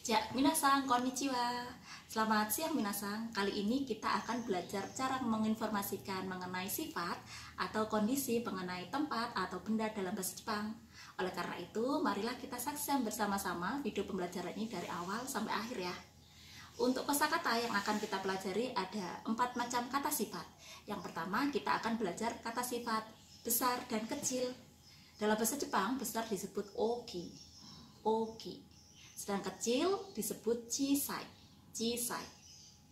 Ya, minasang, konnichiwa. Selamat siang minasang. Kali ini kita akan belajar cara menginformasikan mengenai sifat atau kondisi mengenai tempat atau benda dalam bahasa Jepang. Oleh karena itu, marilah kita saksikan bersama-sama video pembelajaran ini dari awal sampai akhir ya. Untuk kosakata yang akan kita pelajari ada 4 macam kata sifat. Yang pertama, kita akan belajar kata sifat besar dan kecil. Dalam bahasa Jepang, besar disebut oki. Oki. Sedang kecil disebut chisai, chisai.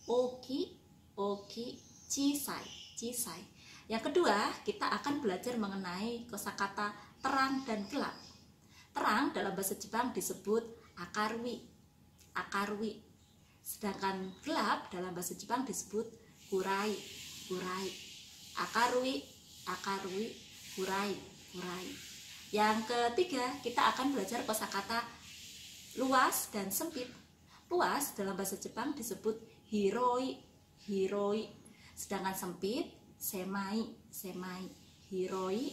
Oki, oki, chisai, chisai. Yang kedua, kita akan belajar mengenai kosakata terang dan gelap. Terang dalam bahasa Jepang disebut akarwi, akarwi. Sedangkan gelap dalam bahasa Jepang disebut kurai, kurai. Akarwi, akarwi, kurai, kurai. Yang ketiga, kita akan belajar kosakata luas dan sempit. Luas dalam bahasa Jepang disebut hiroi, hiroi. Sedangkan sempit semai, semai. Hiroi,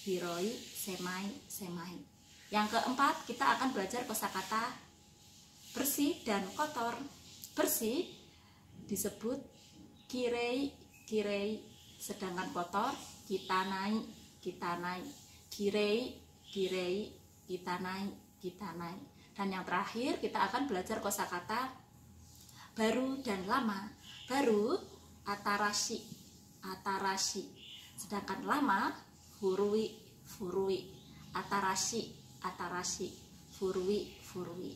hiroi, semai, semai. Yang keempat, kita akan belajar kosakata bersih dan kotor. Bersih disebut kirei, kirei. Sedangkan kotor kitanai, kitanai. Kirei, kirei, kitanai, kitanai. Dan yang terakhir kita akan belajar kosakata baru dan lama. Baru atarashi, atarashi. Sedangkan lama furui, furui. Atarashi, atarashi. Furui, furui.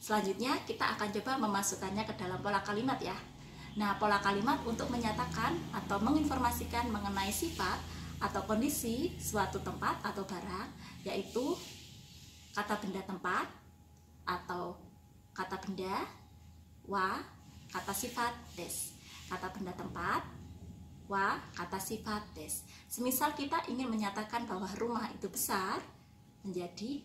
Selanjutnya kita akan coba memasukkannya ke dalam pola kalimat ya. Nah, pola kalimat untuk menyatakan atau menginformasikan mengenai sifat atau kondisi suatu tempat atau barang, yaitu kata benda tempat atau kata benda wa, kata sifat des. Kata benda tempat wa, kata sifat des. Semisal kita ingin menyatakan bahwa rumah itu besar, menjadi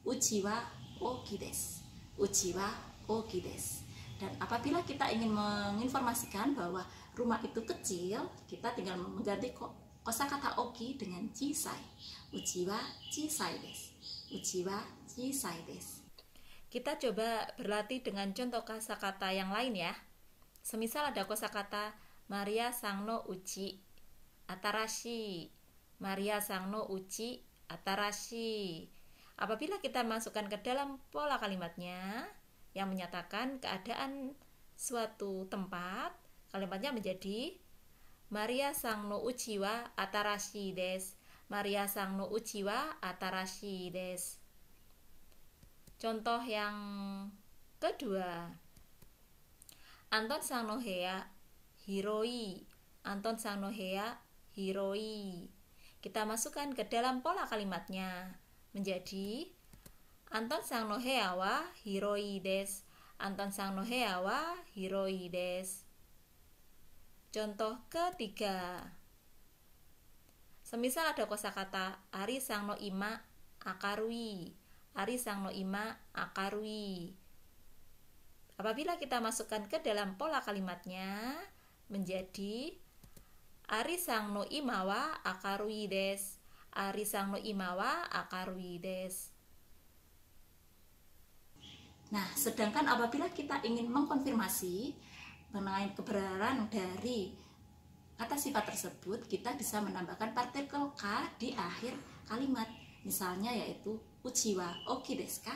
uchiwa oki des, uchiwa oki des. Dan apabila kita ingin menginformasikan bahwa rumah itu kecil, kita tinggal mengganti kosakata oki dengan chisai, uchiwa chisai des, uchiwa chisai des. Kita coba berlatih dengan contoh kosakata yang lain ya. Semisal ada kosakata Maria sang no uchi atarashi, Maria sang no uchi atarashi. Apabila kita masukkan ke dalam pola kalimatnya yang menyatakan keadaan suatu tempat, kalimatnya menjadi Maria sang no uchi wa atarashi des, Maria sang no uchi wa atarashi des. Contoh yang kedua, Anton sang no heya hiroi, Anton sang no heya hiroi. Kita masukkan ke dalam pola kalimatnya menjadi Anton sang no heya wa hiroi des, Anton sang no heya wa hiroi des. Contoh ketiga, semisal ada kosakata Ari sang no ima akarui, Ari sang no ima akarui. Apabila kita masukkan ke dalam pola kalimatnya menjadi Ari sang no ima wa akarui des, Ari sang no ima wa akarui des. Nah, sedangkan apabila kita ingin mengkonfirmasi mengenai kebenaran dari kata sifat tersebut, kita bisa menambahkan partikel ka di akhir kalimat. Misalnya yaitu uchiwa oki desu ka?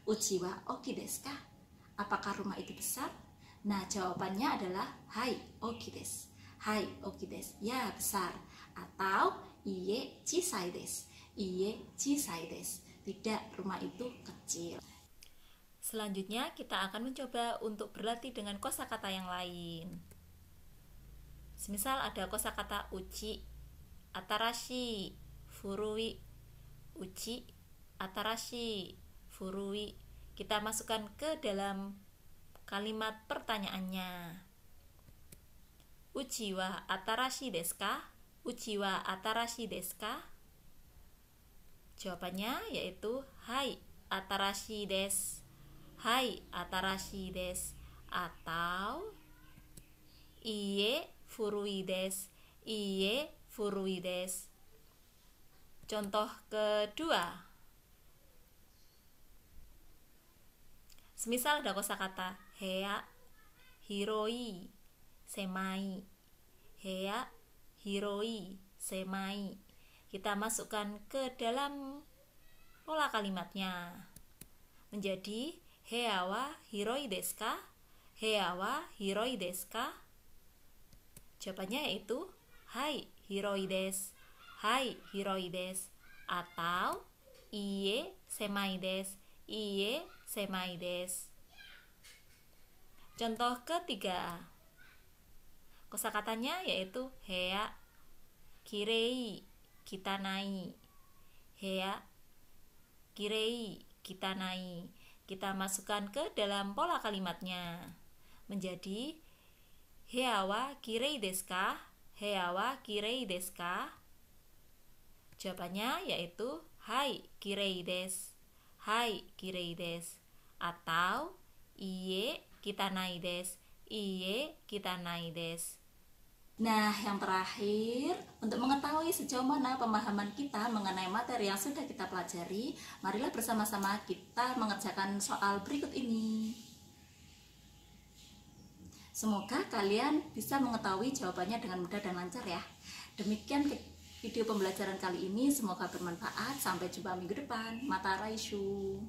Uchiwa oki desu ka? Apakah rumah itu besar? Nah, jawabannya adalah hai oki desu. Hai oki desu. Ya, besar. Atau iye chisai desu. Iye chisai desu. Tidak, rumah itu kecil. Selanjutnya kita akan mencoba untuk berlatih dengan kosakata yang lain. Semisal ada kosakata uchi, atarashi, furui. Uchi, atarashi, furui. Kita masukkan ke dalam kalimat pertanyaannya. Uchi wa atarashi desu ka? Uchi wa atarashi desu ka? Jawabannya yaitu hai atarashi desu. Hai atarashi desu. Atau iye furui desu. Iye furui desu. Contoh kedua, Semisal ada kosakata hea, hiroi, semai. Hea, hiroi, semai. Kita masukkan ke dalam pola kalimatnya. Menjadi hea wa hiroi desu ka? Hea wa hiroi desu ka? Jawabannya yaitu hai, hiroi desu. Hai, hiroi desu. Atau iie, semai desu. Iie, semai desu. Contoh ketiga. Kosakatanya yaitu hea, kirei, kitanai. Hea, kirei, kitanai. Kita masukkan ke dalam pola kalimatnya. Menjadi hea wa kirei desu ka? Hea wa kirei desu ka? Jawabannya yaitu hai, kirei desu. Hai, kirei desu. Atau iie, kitanai desu. Iie, kitanai desu. Nah, yang terakhir, untuk mengetahui sejauh mana pemahaman kita mengenai materi yang sudah kita pelajari, marilah bersama-sama kita mengerjakan soal berikut ini. Semoga kalian bisa mengetahui jawabannya dengan mudah dan lancar ya. Demikian video pembelajaran kali ini, semoga bermanfaat. Sampai jumpa minggu depan. Mata Raishu.